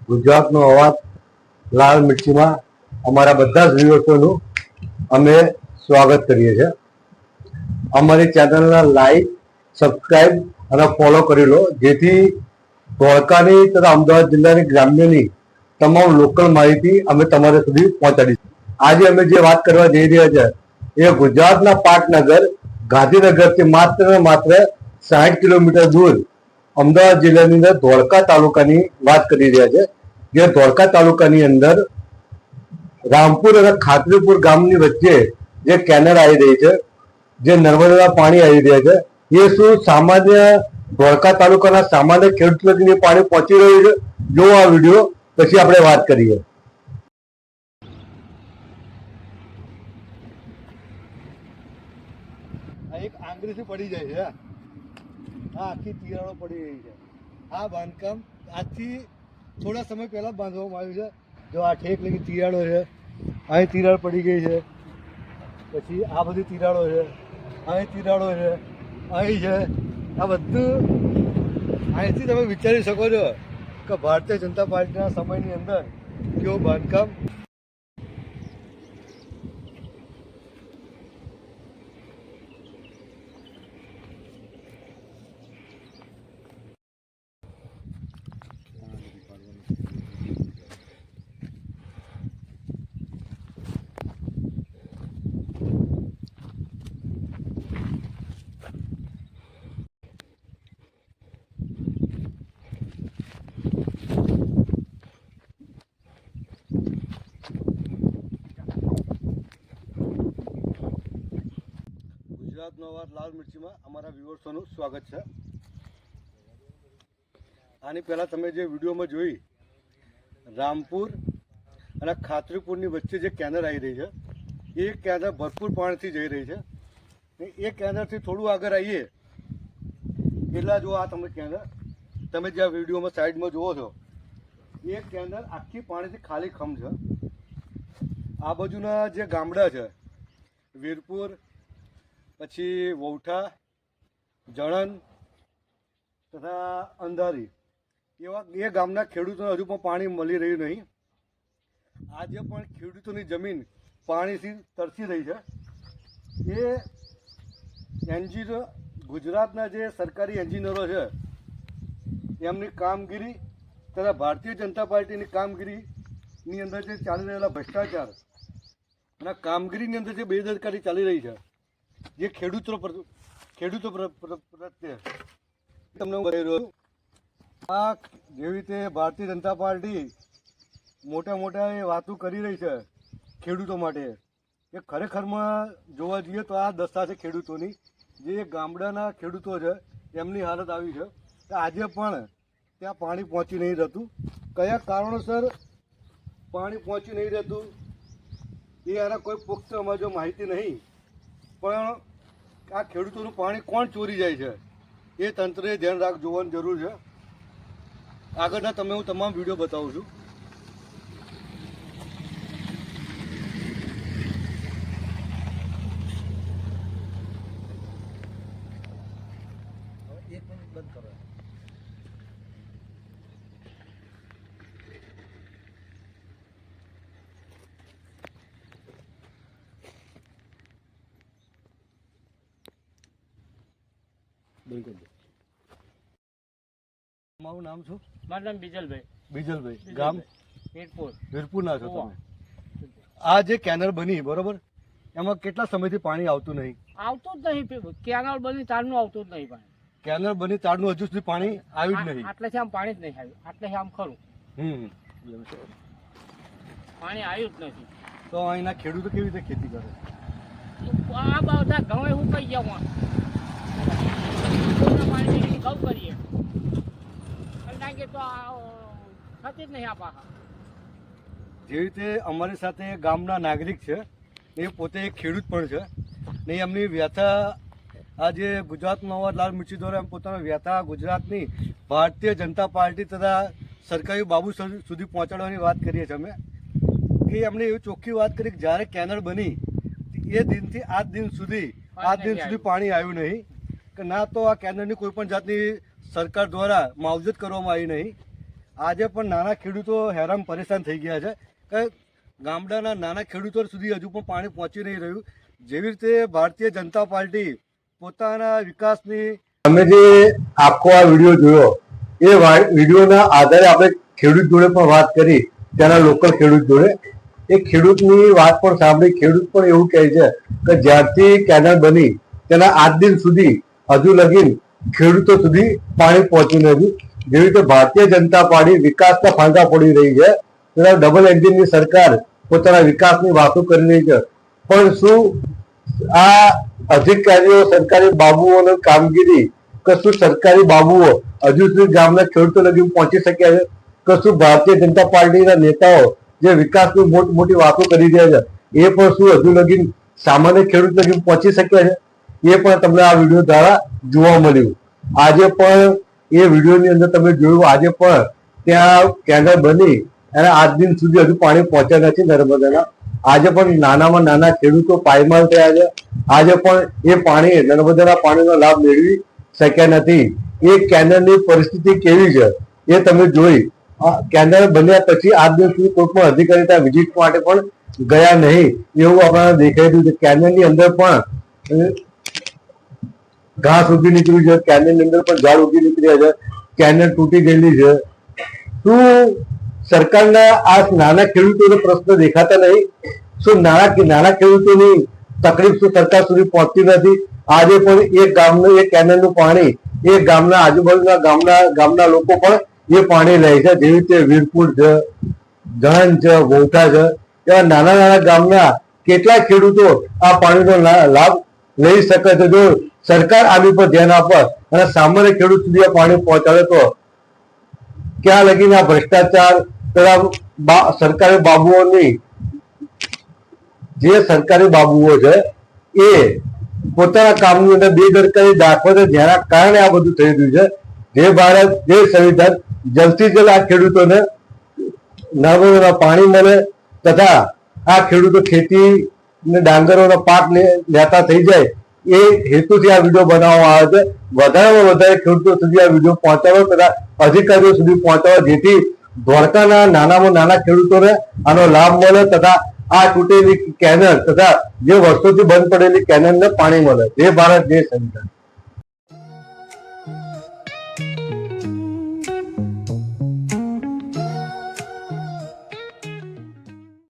ગુજરાતનો અવાજ લાલ મિર્ચીમાં અમારા બધા જ વ્યુઅર્સોનું અમે સ્વાગત કરીએ છીએ. અમારી ચેનલના લાઈક, સબસ્ક્રાઇબ અને ફોલો કરી લો, જેથી ધોળકાની તથા અમદાવાદ જિલ્લાની ગ્રામ્યની તમામ લોકલ માહિતી અમે તમારા સુધી પહોંચાડીશું. આજે અમે જે વાત કરવા જઈ રહ્યા છે એ ગુજરાતના પાટનગર ગાંધીનગરથી માત્ર ને માત્ર 60 કિલોમીટર દૂર અમદાવાદ જિલ્લાની અંદર ધોળકા તાલુકાની વાત કરી રહ્યા છે. જે ધોળકા તાલુકાની અંદર રામપુર અને ખાતરીપુર ગામની વચ્ચે જે કેનાલ આવી રહી છે, જે નર્મદાના પાણી આવી રહ્યા છે, એ શું સામાન્ય ધોળકા તાલુકાના સામાન્ય ખેડૂત સુધી પાણી પહોંચી રહ્યું છે? જો આ વિડીયો પછી આપણે વાત કરીએ. એક આંગળીથી પડી જાય છે, આ આખી તિરાડો પડી રહી છે. આ બાંધકામ આજથી થોડા સમય પહેલા બાંધવામાં આવ્યું છે. જો આ ઠેક લગી તિરાડો છે, અહીં તિરાડ પડી ગઈ છે, પછી આ બધી તિરાડો છે, અહીં તિરાડો છે, અહીં છે. આ બધું અહીંથી તમે વિચારી શકો છો કે ભારતીય જનતા પાર્ટીના સમયની અંદર કેવું બાંધકામ. ગુજરાતનો અવાજ લાલ મિર્ચીમાં અમારા વ્યુઅર્સોનું સ્વાગત છે. આની પહેલાં તમે જે વિડીયોમાં જોઈ રામપુર અને ખાતરીપુરની વચ્ચે જે કેનાલ આવી રહી છે, એ કેનાલ ભરપૂર પાણીથી જઈ રહી છે. એ કેનાલથી થોડું આગળ આવીએ એટલા જો આ તમે કેનાલ તમે જે આ વિડીયોમાં સાઈડમાં જુઓ છો, એ કેનાલ આખી પાણીથી ખાલી ખમ છે. આ બાજુના જે ગામડા છે, વીરપુર, પછી વૌઠા, જણન તથા અંધારી, એવા એ ગામના ખેડૂતોને હજુ પણ પાણી મળી રહ્યું નહીં. આજે પણ ખેડૂતોની જમીન પાણીથી તરસી રહી છે. એ એન્જિનિયર ગુજરાતના જે સરકારી એન્જિનિયરો છે, એમની કામગીરી તથા ભારતીય જનતા પાર્ટીની કામગીરીની અંદર જે ચાલી રહેલા ભ્રષ્ટાચાર અને કામગીરીની અંદર જે બેદરકારી ચાલી રહી છે, જે ખેડૂતો પ્રત્યે તમને હું કહી રહ્યો છું. આ જેવી રીતે ભારતીય જનતા પાર્ટી મોટા એ વાતો કરી રહી છે ખેડૂતો માટે, એ ખરેખરમાં જોવા જઈએ તો આ દશા છે ખેડૂતોની. જે ગામડાના ખેડૂતો છે એમની હાલત આવી છે કે આજે પણ ત્યાં પાણી પહોંચી નહીં રહેતું. કયા કારણોસર પાણી પહોંચી નહીં રહેતું એ આના કોઈ પુખ્ત અમારે જો માહિતી નહીં, પણ આ ખેડૂતોનું પાણી કોણ ચોરી જાય છે એ તંત્રએ ધ્યાન જોવાની જરૂર છે. આગળના તમે હું તમામ વિડીયો બતાવું છું. એક મિનિટ બંધ કરો. બિલકુલ. તમારું નામ શું? મારું નામ બીજલભાઈ. બીજલભાઈ. ગામ? વીરપુર. વીરપુરના છો તમે? આ જે કેનાલ બની બરોબર, એમાં કેટલા સમયથી પાણી આવતું નહીં? આવતું જ નહીં. કેનાલ બની તારનું આવતું જ નહીં પાણી. કેનાલ બની તારનું હજુ સુધી પાણી આવ્યું જ નહીં. આટલેથી આમ પાણી જ નહીં આવ્યું. આટલેથી આમ ખરું પાણી આવ્યું જ નથી. તો અહીંના ખેડૂતો કેવી રીતે ખેતી કરે? આ બધા ઘઉં એવું કહી ગયા પાણી ઘઉં કરીએ લાગે તો થતી જ નહીં આ પાકા. જેવી રીતે અમારી સાથે ગામના નાગરિક છે, એ પોતે એક ખેડૂત પણ છે ને એમની વ્યથા આજે ગુજરાતનો અવાજ લાલ મિર્ચી દ્વારા એમ પોતાની વ્યથા ગુજરાતની ભારતીય જનતા પાર્ટી તથા સરકારી બાબુ સુધી પહોંચાડવાની વાત કરીએ છીએ અમે. કે એમણે એવી ચોખ્ખી વાત કરી કે જ્યારે કેનાલ બની એ દિનથી આજ દિન સુધી પાણી આવ્યું નહીં, કે ના તો આ કેનાલની કોઈ પણ જાતની સરકાર દ્વારા માવજત કરવામાં આવી નહીં. આજે પણ નાના ખેડૂતો હેરાન પરેશાન થઈ ગયા છે કે ગામડાના નાના ખેડૂતો સુધી હજુ પણ પાણી પહોંચી નહીં રહ્યું. જેવી રીતે ભારતીય જનતા પાર્ટી પોતાના વિકાસની અમે જે આખો આ વિડીયો જોયો એ વિડીયોના આધારે આપણે ખેડૂત જોડે પણ વાત કરી, ત્યાંના લોકલ ખેડૂત જોડે. એ ખેડૂતની વાત પણ સાંભળી. ખેડૂત પણ એવું કહે છે કે જ્યારથી કેનાલ બની તેના આજ દિન સુધી હજુ લગીન ખેડૂતો સુધી પાણી પહોંચ્યું નથી. જેવી રીતે ભારતીય જનતા પાર્ટી વિકાસના ફાંકા પડી રહી છે, તેના ડબલ એન્જિનની સરકાર પોતાના વિકાસની વાતો કરી રહી છે. પણ શું આ અધિકારીઓ સરકારી બાબુઓની કામગીરી કે શું સરકારી બાબુઓ હજુ સુધી ગામના ખેડૂતો લગી પહોંચી શક્યા છે? કે શું ભારતીય જનતા પાર્ટીના નેતાઓ જે વિકાસની મોટી મોટી વાતો કરી રહ્યા છે એ પણ શું હજુ લગી સામાન્ય ખેડૂત લગી પહોંચી શક્યા છે? એ પણ તમને આ વિડીયો દ્વારા જોવા મળ્યું. આજે પણ એ વિડીયોની અંદર તમે જોયું, આજે પણ ત્યાં કેનાલ બની અને આજ દિન સુધી હજુ પાણી પહોંચ્યા નથી નર્મદાના. આજે પણ નાનામાં નાના ખેડૂતો પાયમાલ થયા છે. આજે પણ એ પાણી નર્મદાના પાણીનો લાભ મેળવી શક્યા નથી. એ કેનાલની પરિસ્થિતિ કેવી છે એ તમે જોઈ. કેનાલ બન્યા પછી આજ દિન સુધી કોઈ પણ અધિકારી ત્યાં વિઝિટ માટે પણ ગયા નહીં એવું આપણને દેખાઈ રહ્યું છે. કેનાલની અંદર પણ ઘાસ ઉગી નીકળ્યું છે, કેનાલની અંદર પણ ઝાડ ઉગી નીકળ્યા છે, કેનાલ તૂટી ગયેલી છે. શું સરકારના આ નાના ખેડૂતોને પ્રશ્ન દેખાતા નહીં? શું નાના ખેડૂતોની તકલીફ શું સરકાર સુધી પહોંચતી નથી? આજે પણ એ ગામનું એ કેનાલનું પાણી એ ગામના આજુબાજુના ગામના લોકો પણ એ પાણી લે છે. જેવી રીતે વીરપુર છે, ધણ છે, વોઠા છે, એવા નાના નાના ગામના કેટલા ખેડૂતો આ પાણીનો લાભ લઈ શકે છે. જો સરકાર આની પર ધ્યાન આપે અને સામાન્ય ખેડૂત સુધી આ પાણી પહોંચાડે તો ક્યાં લગીને આ ભ્રષ્ટાચાર તથા સરકારી બાબુઓની જે સરકારી બાબુઓ છે એ પોતાના કામની અંદર બેદરકારી દાખવે છે, જેના કારણે આ બધું થઈ રહ્યું છે. જે ભારત જે સંવિધાન જલ્દથી જલ્દ આ ખેડૂતોને નર્મદાના પાણી મળે તથા આ ખેડૂતો ખેતી ને ડાંગરોના પાક લેતા થઈ જાય એ હેતુથી આ વિડીયો બનાવવામાં આવે છે. વધારેમાં વધારે ખેડૂતો સુધી આ વિડીયો પહોંચાડો તથા અધિકારીઓ સુધી પહોંચાડો, જેથી ધોળકાના નાનામાં નાના ખેડૂતોને આનો લાભ મળે તથા આ તૂટેલી કેનાલ તથા જે વર્ષોથી બંધ પડેલી કેનાલને પાણી મળે. જય ભારત, જય સંવિધાન.